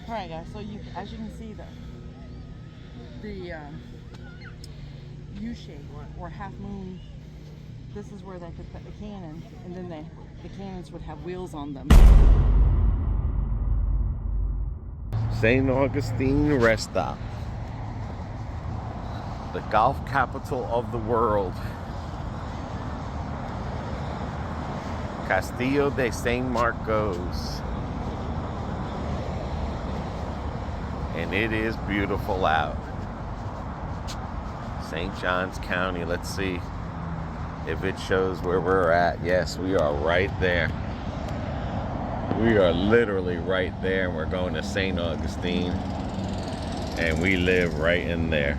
All right, guys. So as you can see, the U shape or half moon. This is where they could put the cannon, and then the cannons would have wheels on them. St. Augustine rest stop. The golf capital of the world. Castillo de San Marcos. And it is beautiful out. St. Johns County. Let's see if it shows where we're at. Yes, we are right there. We are literally right there, and we're going to St. Augustine. And we live right in there.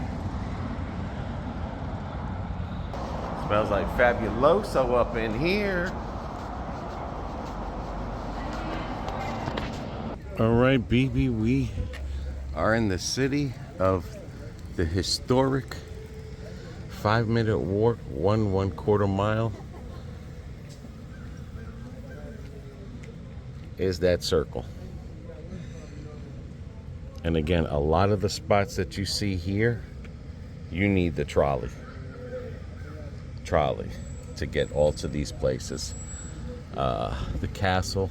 Smells like Fabuloso up in here. All right, BB, we are in the city of the historic 5-minute walk, 1/4 mile is that circle. And again, a lot of the spots that you see here, you need the trolley to get all to these places. The castle.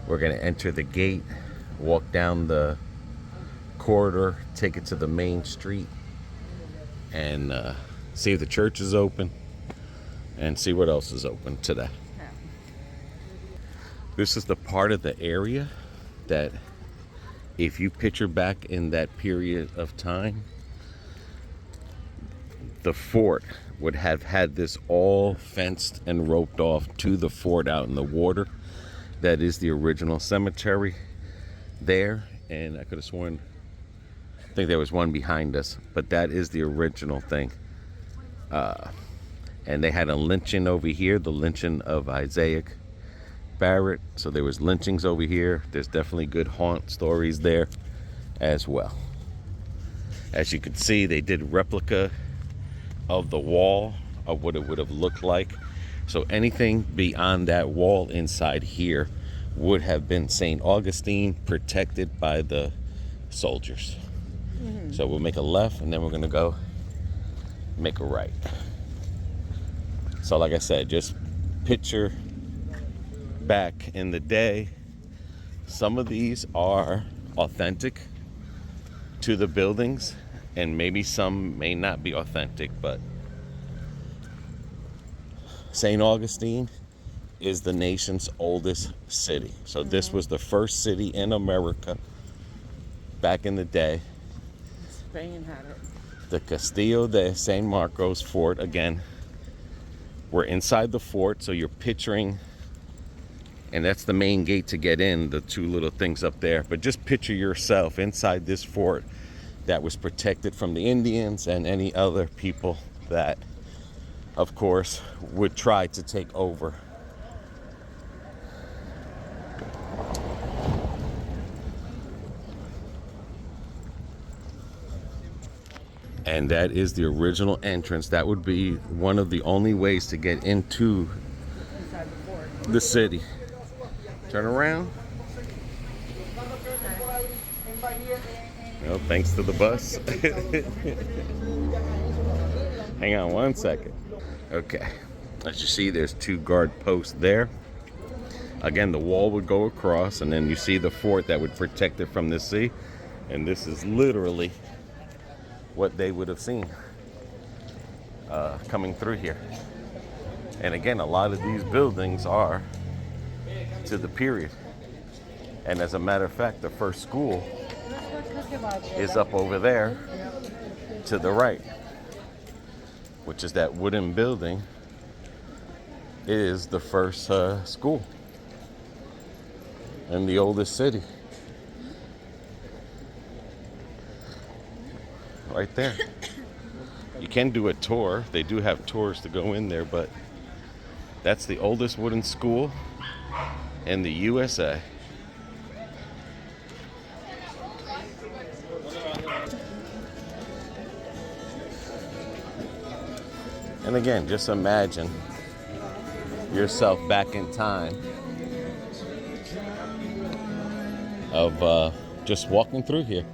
We're going to enter the gate, walk down the corridor, take it to the main street, and see if the church is open, and see what else is open today. This is the part of the area that, if you picture back in that period of time, the fort would have had this all fenced and roped off to the fort out in the water. That is the original cemetery there, and I could have sworn, I think there was one behind us, but that is the original thing. And they had a lynching over here, the lynching of Isaiah Barrett. So there was lynchings over here. There's definitely good haunt stories there as well. As you can see, they did replica of the wall of what it would have looked like. So anything beyond that wall inside here would have been St. Augustine, protected by the soldiers. Mm-hmm. So we'll make a left, and then we're gonna go make a right. So like I said, just picture back in the day. Some of these are authentic to the buildings, and maybe some may not be authentic, but St. Augustine is the nation's oldest city. So this was the first city in America back in the day. Spain had it. The Castillo de San Marcos fort. Again, we're inside the fort, so you're picturing, and that's the main gate to get in, the two little things up there. But just picture yourself inside this fort that was protected from the Indians and any other people that, of course, would try to take over. And that is the original entrance. That would be one of the only ways to get into the city. Turn around. Well, thanks to the bus. Hang on one second. Okay, as you see, there's 2 guard posts there. Again, the wall would go across, and then you see the fort that would protect it from the sea. And this is literally what they would have seen coming through here. And again, a lot of these buildings are to the period. And as a matter of fact, the first school is up over there to the right, which is that wooden building, is the first school in the oldest city. Right there. You can do a tour. They do have tours to go in there, but that's the oldest wooden school in the USA. And again, just imagine yourself back in time of just walking through here.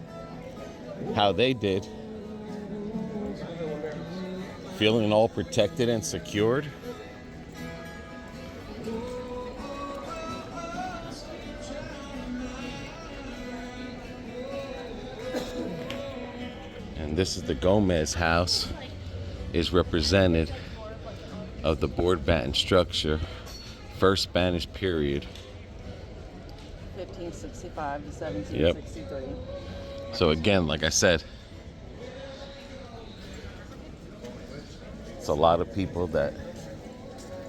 How they did. Feeling all protected and secured. And this is the Gomez house, is represented of the board batten structure, first Spanish period. 1565 to 1763. Yep. So again, like I said, it's a lot of people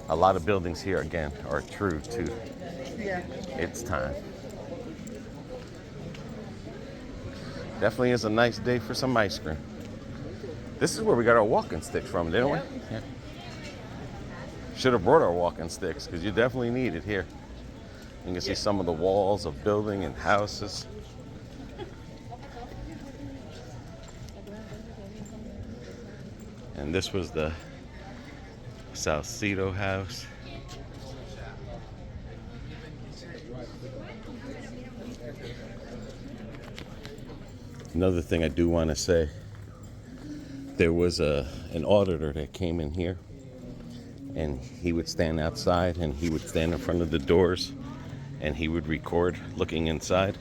a lot of buildings here again are true to its time. Definitely is a nice day for some ice cream. This is where we got our walking sticks from, didn't we? Yeah. Should have brought our walking sticks because you definitely need it here. You can see some of the walls of building and houses. And this was the Salcedo house. Another thing I do want to say, there was an auditor that came in here, and he would stand outside and he would stand in front of the doors and he would record looking inside.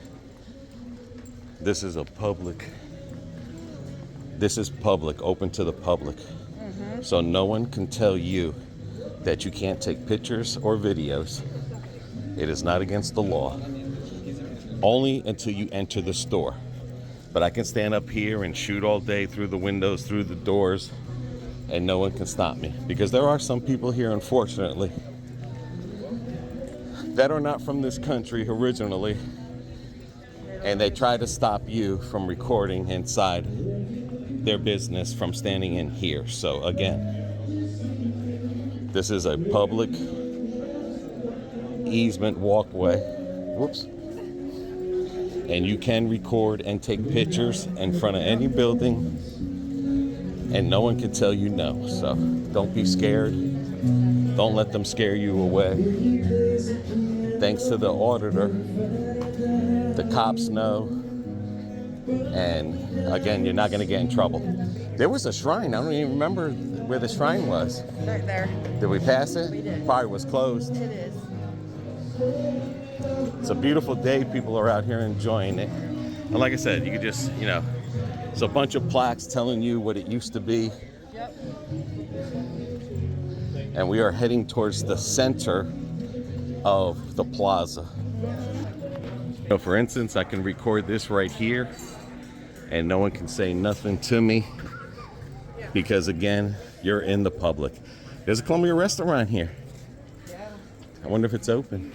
This is public, open to the public. So no one can tell you that you can't take pictures or videos. It is not against the law. Only until you enter the store. But I can stand up here and shoot all day through the windows, through the doors, and no one can stop me. Because there are some people here, unfortunately, that are not from this country originally, and they try to stop you from recording inside their business from standing in here. So again, this is a public easement walkway. Whoops. And you can record and take pictures in front of any building, and no one can tell you no. So don't be scared. Don't let them scare you away. Thanks to the auditor, the cops know, and again, you're not going to get in trouble. There was a shrine. I don't even remember where the shrine was. Right there. Did we pass it? We did. Probably was closed. It is. It's a beautiful day. People are out here enjoying it. And like I said, you could just, it's a bunch of plaques telling you what it used to be. Yep. And we are heading towards the center of the plaza. So for instance, I can record this right here and no one can say nothing to me because again, you're in the public. There's a colonial restaurant here. Yeah. I wonder if it's open.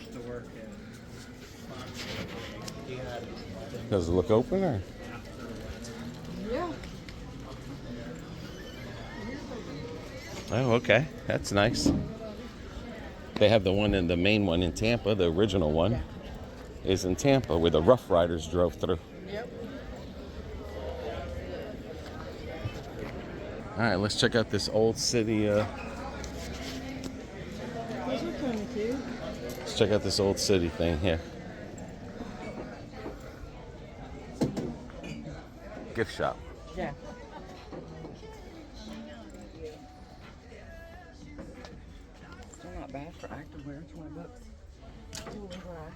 Does it look open or? Yeah. Oh, okay. That's nice. They have the main one in Tampa. The original one is in Tampa where the Rough Riders drove through. Yep. All right, let's check out this old city. Those are kind of cute. Let's check out this old city thing here. Gift shop. Yeah. Still not bad for activewear. $20. Cool and dry.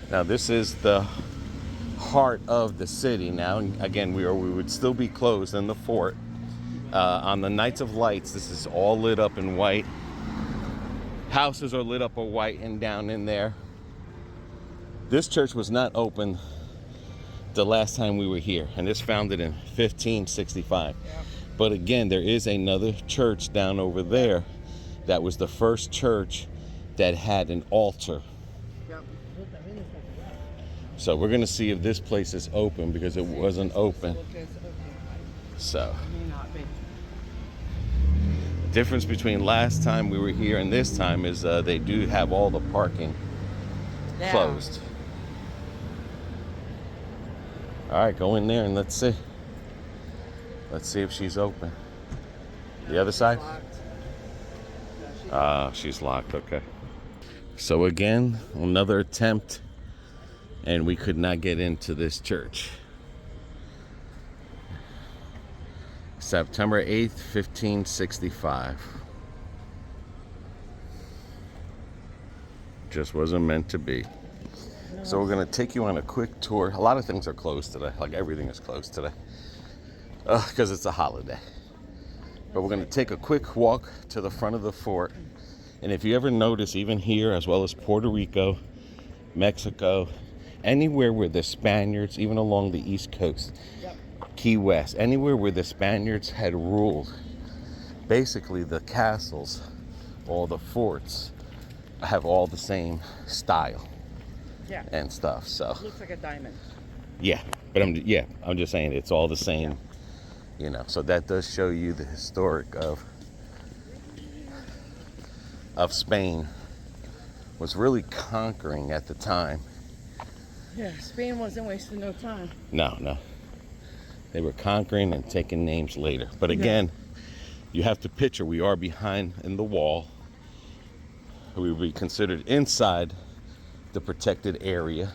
Now this is the heart of the city. Now again, we would still be closed in the fort. On the nights of lights, this is all lit up in white. Houses are lit up in white and down in there. This church was not open the last time we were here, and it's founded in 1565. Yeah. But again, there is another church down over there that was the first church that had an altar. Yep. So we're gonna see if this place is open because it wasn't open. So May not be. difference between last time we were here and this time is they do have all the parking closed. All right, go in there and let's see. Let's see if she's open. The other side? She's locked, okay. So again, another attempt, and we could not get into this church. September 8th, 1565. Just wasn't meant to be. So we're gonna take you on a quick tour. A lot of things are closed today, like everything is closed today, because it's a holiday. But we're gonna take a quick walk to the front of the fort. And if you ever notice, even here, as well as Puerto Rico, Mexico, anywhere where the Spaniards, even along the East Coast, Key West, anywhere where the Spaniards had ruled, basically the castles, all the forts, have all the same style and stuff. So Looks like a diamond. yeah, but I'm just saying it's all the same, you know. So that does show you the historic of Spain was really conquering at the time. Yeah, Spain wasn't wasting no time. No. They were conquering and taking names later. But again, you have to picture we are behind in the wall. We would be considered inside the protected area.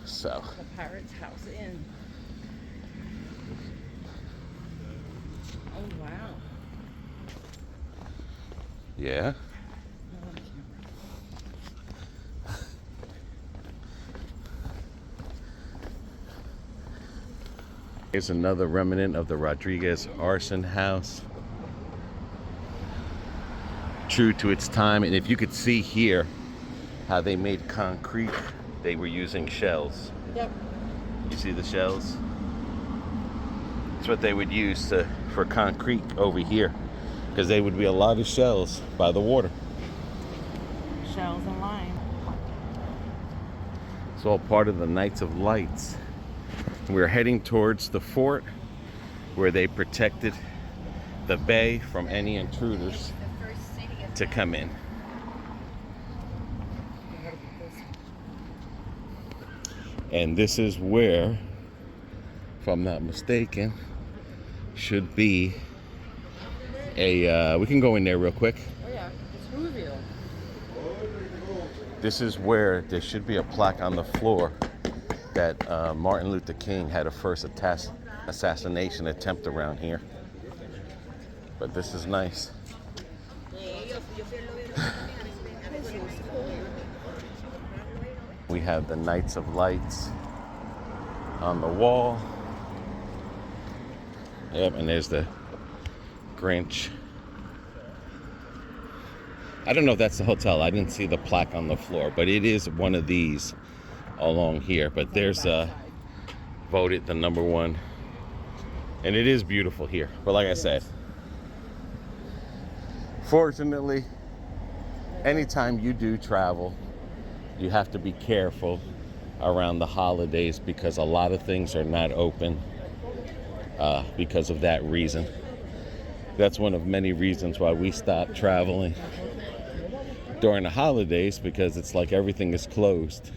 So The Pirate's House Inn. Oh, wow. yeah. Here's another remnant of the Rodriguez arson house. True to its time. And if you could see here how they made concrete, they were using shells. Yep. You see the shells? That's what they would use for concrete over here, because there would be a lot of shells by the water. Shells and lime. It's all part of the Knights of Lights. We're heading towards the fort where they protected the bay from any intruders to come in. And this is where, if I'm not mistaken, should be a, we can go in there real quick. Oh yeah, it's Whoville. This is where there should be a plaque on the floor that Martin Luther King had a first assassination attempt around here. But this is nice. We have the Knights of Lights on the wall. Yep, and there's the Grinch. I don't know if that's the hotel. I didn't see the plaque on the floor, but it is one of these along here. But there's voted the #1, and it is beautiful here. But like I said, fortunately, anytime you do travel, you have to be careful around the holidays, because a lot of things are not open because of that reason. That's one of many reasons why we stop traveling during the holidays, because it's like everything is closed.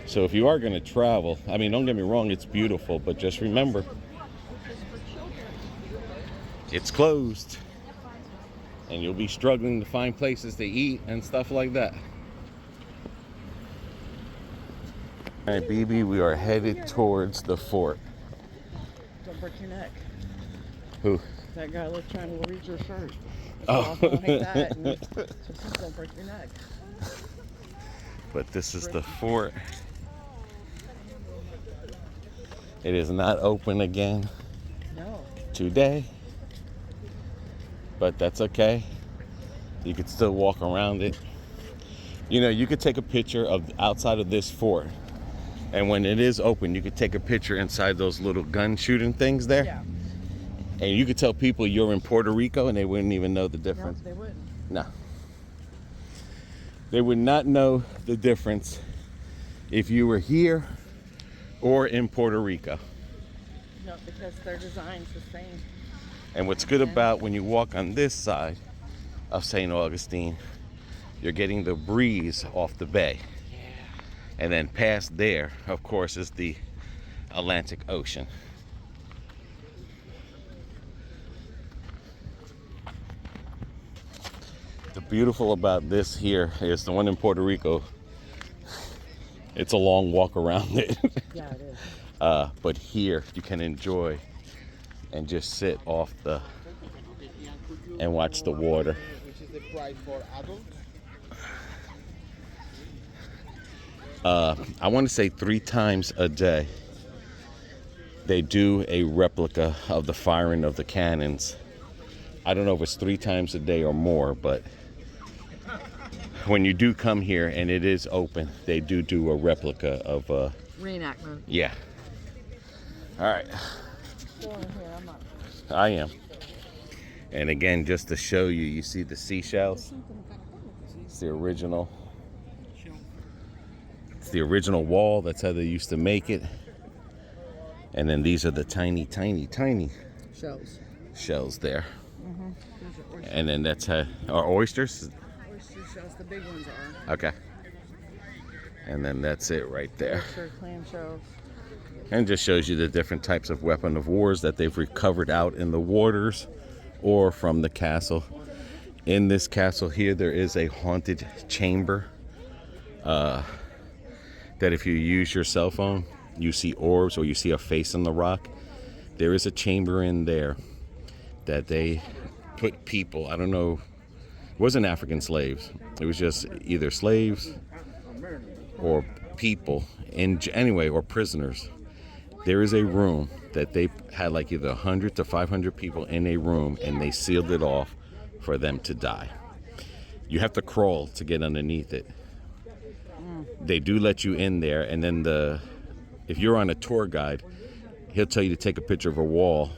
So if you are going to travel, I mean, don't get me wrong, it's beautiful, but just remember, it's closed, and you'll be struggling to find places to eat and stuff like that. All right, BB, we are headed towards the fort. Don't break your neck. Who? That guy was trying to reach your shirt. Oh. Like that, and just don't break your neck. But this is the fort. It is not open again today, but that's okay. You could still walk around it. You know, you could take a picture of outside of this fort, and when it is open, you could take a picture inside those little gun shooting things there. Yeah. And you could tell people you're in Puerto Rico, and they wouldn't even know the difference. No, they wouldn't. No. They would not know the difference if you were here or in Puerto Rico. No, because their design's the same. And what's good about when you walk on this side of St. Augustine, you're getting the breeze off the bay. And then past there, of course, is the Atlantic Ocean. The beautiful about this here is the one in Puerto Rico. It's a long walk around it. Yeah, it is. But here you can enjoy and just sit off the and watch the water. Which is the price for adults? I want to say 3 times a day they do a replica of the firing of the cannons. I don't know if it's 3 times a day or more, but when you do come here and it is open, they do a replica of Reenactment. yeah. All right. Still in here, I'm not. I am. And again, just to show you, you see the seashells? It's the original. It's the original wall. That's how they used to make it. And then these are the tiny Shells. shells there. Those are oyster, And then that's how, are oysters? oyster shells. The big ones are. Okay. And then that's it right there. Oyster clam shells. And just shows you the different types of weapon of wars that they've recovered out in the waters or from the castle. In this castle here, there is a haunted chamber that if you use your cell phone, you see orbs or you see a face in the rock. There is a chamber in there that they put people, I don't know, it wasn't African slaves. It was just either slaves or people, anyway, or prisoners. There is a room that they had like either 100 to 500 people in a room, and they sealed it off for them to die. You have to crawl to get underneath it. They do let you in there, and then if you're on a tour guide, he'll tell you to take a picture of a wall,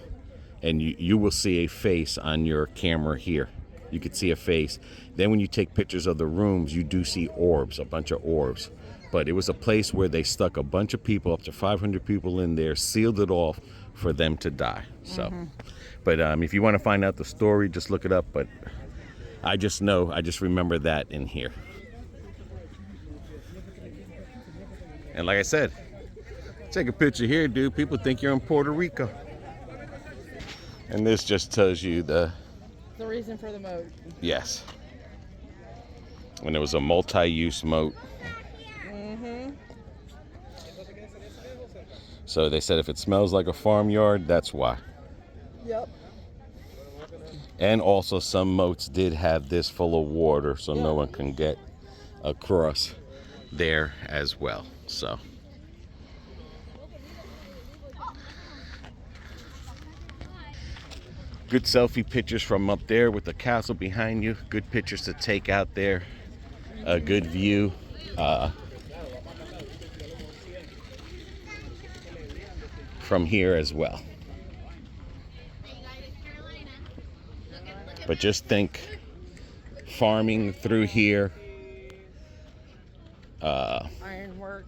and you will see a face on your camera here. You could see a face. Then when you take pictures of the rooms, you do see orbs, a bunch of orbs. But it was a place where they stuck a bunch of people, up to 500 people in there, sealed it off for them to die. So, but if you want to find out the story, just look it up. But I just remember that in here. And like I said, take a picture here, dude. People think you're in Puerto Rico. And this just tells you the reason for the moat. Yes. And it was a multi-use moat. So they said if it smells like a farmyard, that's why. Yep. And also some moats did have this full of water, so no one can get across there as well. So good selfie pictures from up there with the castle behind you. Good pictures to take out there. A good view. From here as well. But just think, farming through here, Ironwork,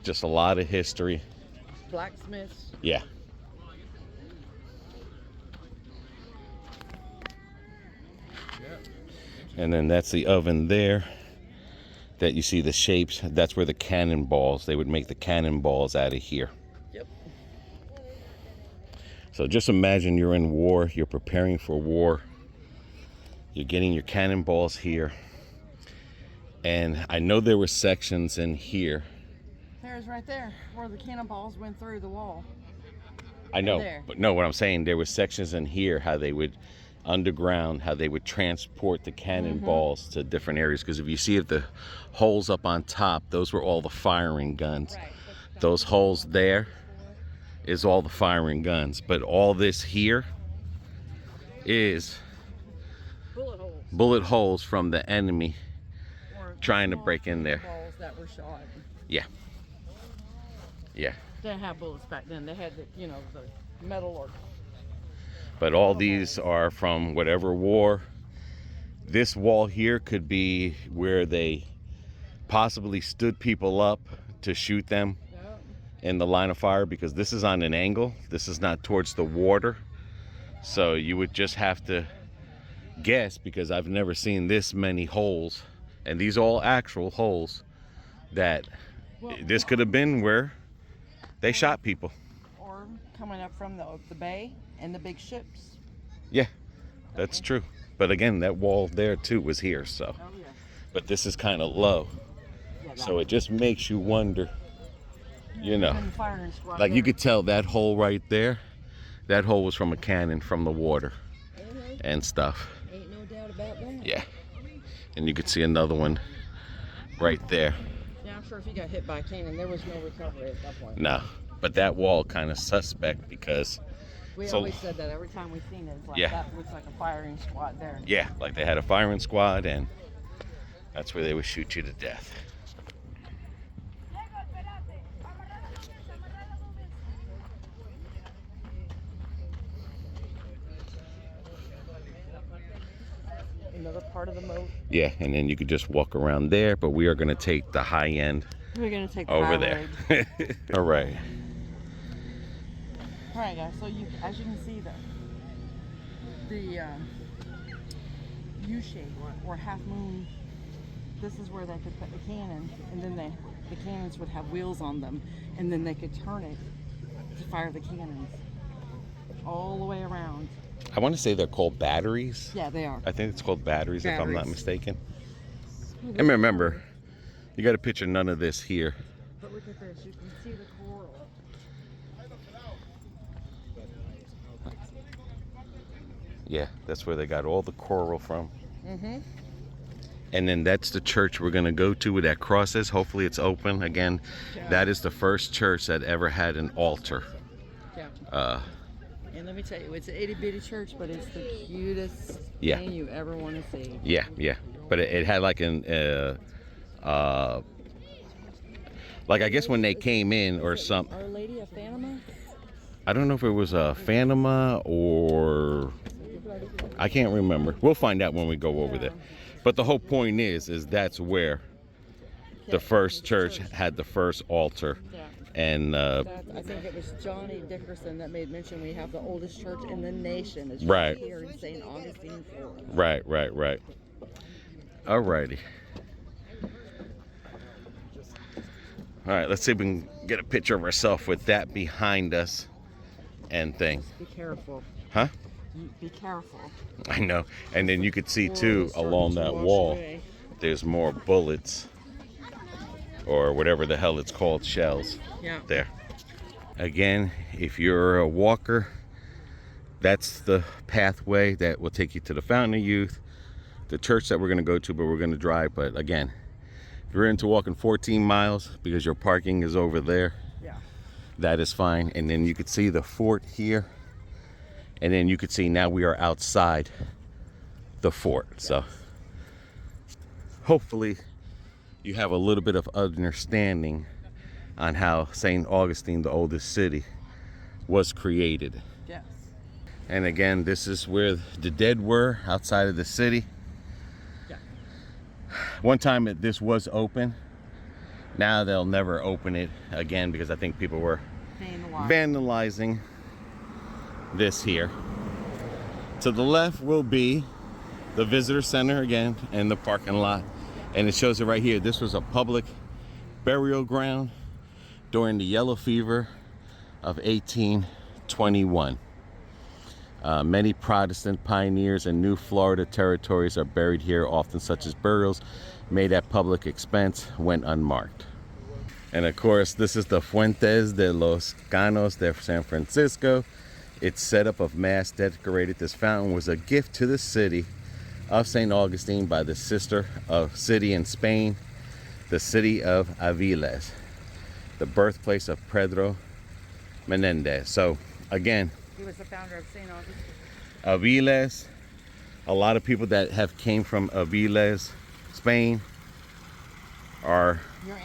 just a lot of history. blacksmiths. Yeah. And then that's the oven there that you see the shapes. That's where the cannonballs, they would make the cannonballs out of here. Yep. So just imagine you're in war, you're preparing for war, you're getting your cannonballs here. And I know there were sections in here. There's right there where the cannonballs went through the wall. I know, There. but no, what I'm saying, there were sections in here how they would underground, how they would transport the cannonballs to different areas. Because if you see if the holes up on top, those were all the firing guns. Right. Those holes there is all the firing guns, but all this here is bullet holes from the enemy Or trying to small break in there. cannonballs that were shot. Yeah. They didn't have bullets back then. They had the metal or. But all these are from whatever war. This wall here could be where they possibly stood people up to shoot them in the line of fire, because this is on an angle. This is not towards the water. So you would just have to guess, because I've never seen this many holes, and these are all actual holes, that this could have been where they shot people. Or coming up from the bay and the big ships. Yeah, that's true. But again, that wall there too was here, so. Oh yeah. But this is kind of low, Yeah, so it just makes you wonder, you know. and the firing squad Like you there. could tell that hole right there, that hole was from a cannon from the water and stuff. Ain't no doubt about that. Yeah. And you could see another one right there. Yeah, I'm sure if you got hit by a cannon, there was no recovery at that point. No, but that wall kind of suspect because, We so- always said that every time we've seen it. It's like, Yeah. that looks like a firing squad there. yeah, like they had a firing squad and that's where they would shoot you to death. Another part of the moat. Yeah, and then you could just walk around there, but we are going to take the high end We're gonna take the over high there. road. All right. All right, guys. So as you can see, the U-shape or half moon. This is where they could put the cannon, and then the cannons would have wheels on them, and then they could turn it to fire the cannons all the way around. I want to say they're called batteries. Yeah, they are. I think it's called batteries, if I'm not Batteries. mistaken. And remember, you got to picture none of this here. But look at this. You can see the coral. Yeah, that's where they got all the coral from. Mm-hmm. And then that's the church we're going to go to where that cross is. Hopefully it's open. Again, that is the first church that ever had an altar. Yeah. And let me tell you, it's an itty bitty church, but it's the cutest Yeah. thing you ever want to see. Yeah, yeah. But it had like an, like I guess when they came in or something. Our Lady of Fatima? I don't know if it was a Fatima or I can't remember. We'll find out when we go over there. But the whole point is that's where the first church had the first altar. Yeah. And I think it was Johnny Dickerson that made mention we have the oldest church in the nation. It's Right. here in St. Augustine, Florida. right. Alrighty. All right, let's see if we can get a picture of ourselves with that behind us and thing. Be careful. Huh? Be careful. I know. And then you could see Or too it's starting along to that wash wall, away. there's more bullets or whatever the hell it's called, shells Yeah. there. Again, if you're a walker, that's the pathway that will take you to the Fountain of Youth, the church that we're going to go to, but we're going to drive. But again, if you're into walking 14 miles because your parking is over there, Yeah. that is fine. And then you could see the fort here. And then you could see now we are outside the fort. So hopefully you have a little bit of understanding on how St. Augustine, the oldest city, was created. Yes. And again, this is where the dead were, outside of the city. Yeah. One time this was open. Now they'll never open it again because I think people were vandalizing this here. To the left will be the visitor center again and the parking lot. And it shows it right here. This was a public burial ground during the yellow fever of 1821. Many Protestant pioneers in New Florida territories are buried here, often such as burials made at public expense went unmarked. And of course, this is the Fuentes de los Canos de San Francisco. Its setup of mass decorated this fountain was a gift to the city of St. Augustine by the sister of city in Spain, the city of Aviles, the birthplace of Pedro Menendez. So again, He was the founder of St. Augustine. Aviles, a lot of people that have came from Aviles, Spain,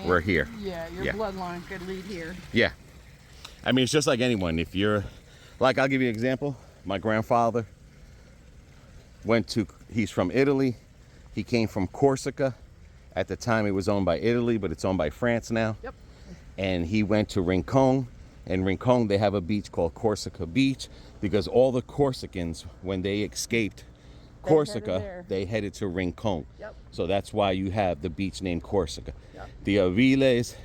we're here. Yeah, your Yeah. bloodline could lead here. Yeah. I mean, it's just like anyone. If you're, like, I'll give you an example. My grandfather he's from Italy. He came from Corsica. At the time, it was owned by Italy, but it's owned by France now. Yep. And he went to Rincon. In Rincon, they have a beach called Corsica Beach because all the Corsicans, when they escaped Corsica, they headed to Rincon. Yep. So that's why you have the beach named Corsica. Yep. The Aviles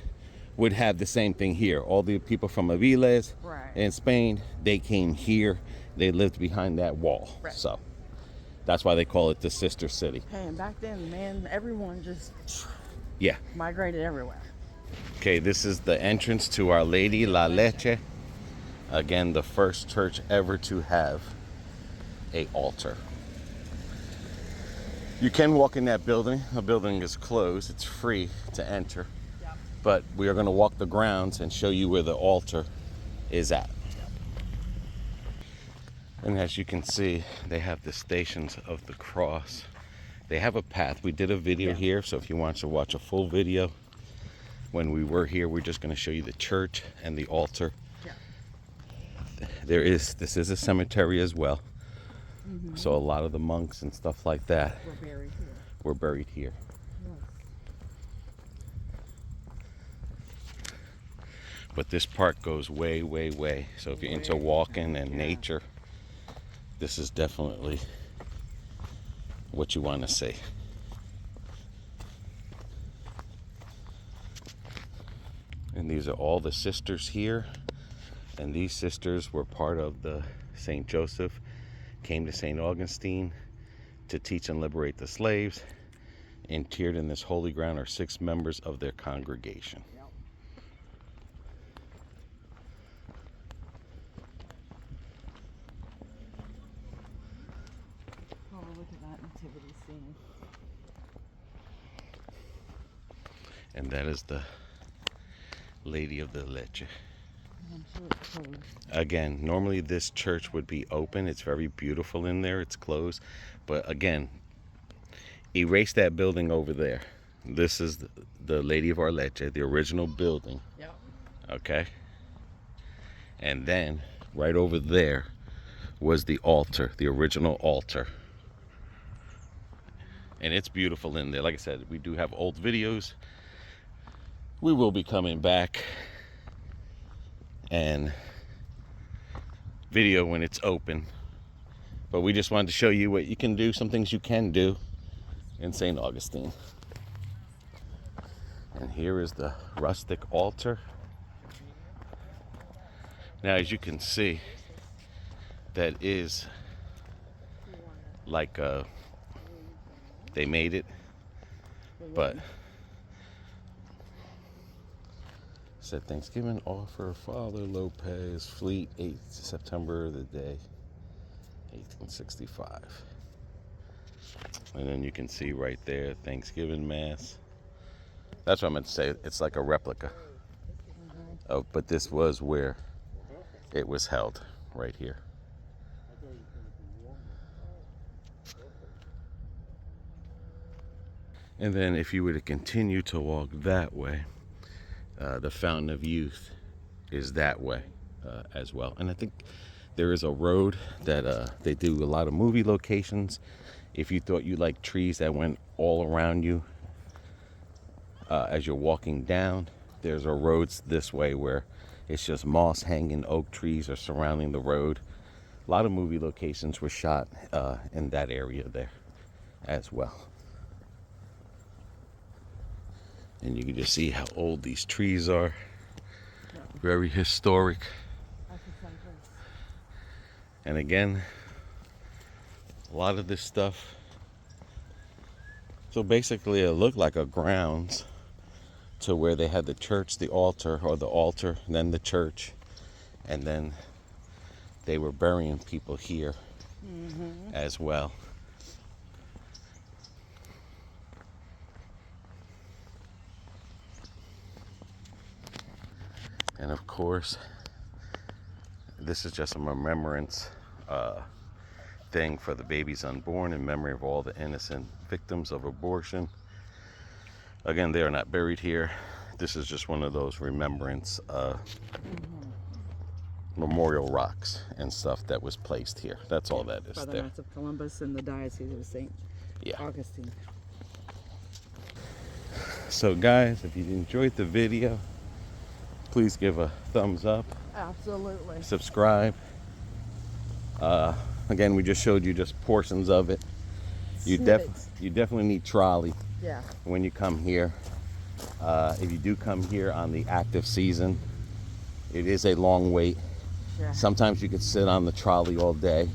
would have the same thing here. All the people from Aviles Right. in Spain, they came here. They lived behind that wall. Right. So That's why they call it the sister city. Hey, and back then, man, everyone just Yeah. migrated everywhere. Okay, this is the entrance to Our Lady La Leche. Again, the first church ever to have a altar. You can walk in that building. The building is closed. It's free to enter. Yep. But we are going to walk the grounds and show you where the altar is at. And as you can see, they have the Stations of the Cross. They have a path. We did a video here, so if you want to watch a full video, when we were here, we're just going to show you the church and the altar. Yeah. This is a cemetery as well. Mm-hmm. So a lot of the monks and stuff like that were buried here. Yes. But this park goes way, way, way. So if you're into walking and nature, this is definitely what you want to see. And these are all the sisters here. And these sisters were part of the St. Joseph, came to St. Augustine to teach and liberate the slaves. Interred in this holy ground are 6 members of their congregation. Yep. Oh, look at that nativity scene. And that is the Lady of the Leche. I'm sure it's closed. Again, normally this church would be open. It's very beautiful in there. It's closed. But again, erase that building over there. This is the Lady of Our Leche, the original building. Yep. Okay? And then right over there was the altar, the original altar. And it's beautiful in there. Like I said, we do have old videos. We will be coming back and video when it's open. But we just wanted to show you what you can do, some things you can do in St. Augustine. And here is the rustic altar. Now, as you can see, that is like they made it, but said Thanksgiving offer, Father Lopez, Fleet, 8th September, the day, 1865. And then you can see right there, Thanksgiving Mass. That's what I meant to say. It's like a replica. But this was where it was held, right here. And then if you were to continue to walk that way, the Fountain of Youth is that way as well. And I think there is a road that they do a lot of movie locations. If you thought you liked trees that went all around you as you're walking down, there's a road this way where it's just moss hanging, oak trees are surrounding the road. A lot of movie locations were shot in that area there as well. And you can just see how old these trees are. Very historic. And again, a lot of this stuff. So basically it looked like a grounds to where they had the church, the altar, or the altar, then the church. And then they were burying people here as well. And of course, this is just a remembrance thing for the babies unborn in memory of all the innocent victims of abortion. Again, they are not buried here. This is just one of those remembrance memorial rocks and stuff that was placed here. That's all that is by the there. Knights of Columbus and the Diocese of St. Augustine. So guys, if you enjoyed the video, please give a thumbs up. Absolutely. Subscribe. Again, we just showed you just portions of it. You definitely need trolley when you come here. If you do come here on the active season, it is a long wait. Sometimes you could sit on the trolley all day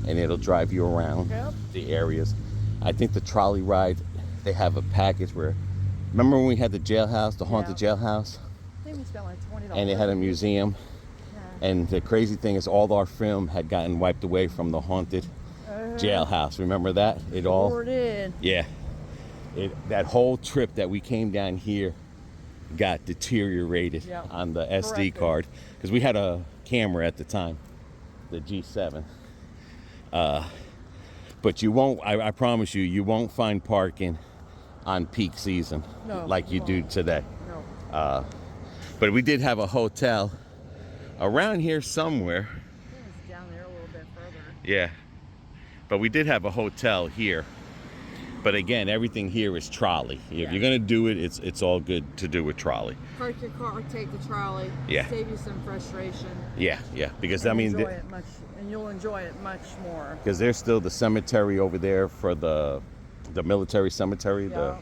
and it'll drive you around Yep. the areas. I think the trolley ride, they have a package where, remember when we had the jailhouse, the haunted jailhouse, I think we spent like $20. and they had a museum. Yeah. And the crazy thing is, all our film had gotten wiped away from the haunted jailhouse. Remember that? It all. Sure did. Yeah. That whole trip that we came down here got deteriorated on the SD card, because we had a camera at the time, the G7. But you won't. I promise you, you won't find parking on peak season like you do today. No. But we did have a hotel around here somewhere. I think it's down there a little bit further. Yeah. But we did have a hotel here. But again, everything here is trolley. If you're gonna do it, it's all good to do with trolley. Park your car, take the trolley. Yeah. Save you some frustration. Yeah. Because And I mean, enjoy it much, and you'll enjoy it much more. because there's still the cemetery over there for the military cemetery. Yeah.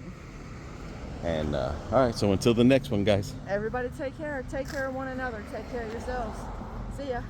And all right, so until the next one, guys. Everybody take care. Take care of one another. Take care of yourselves. See ya.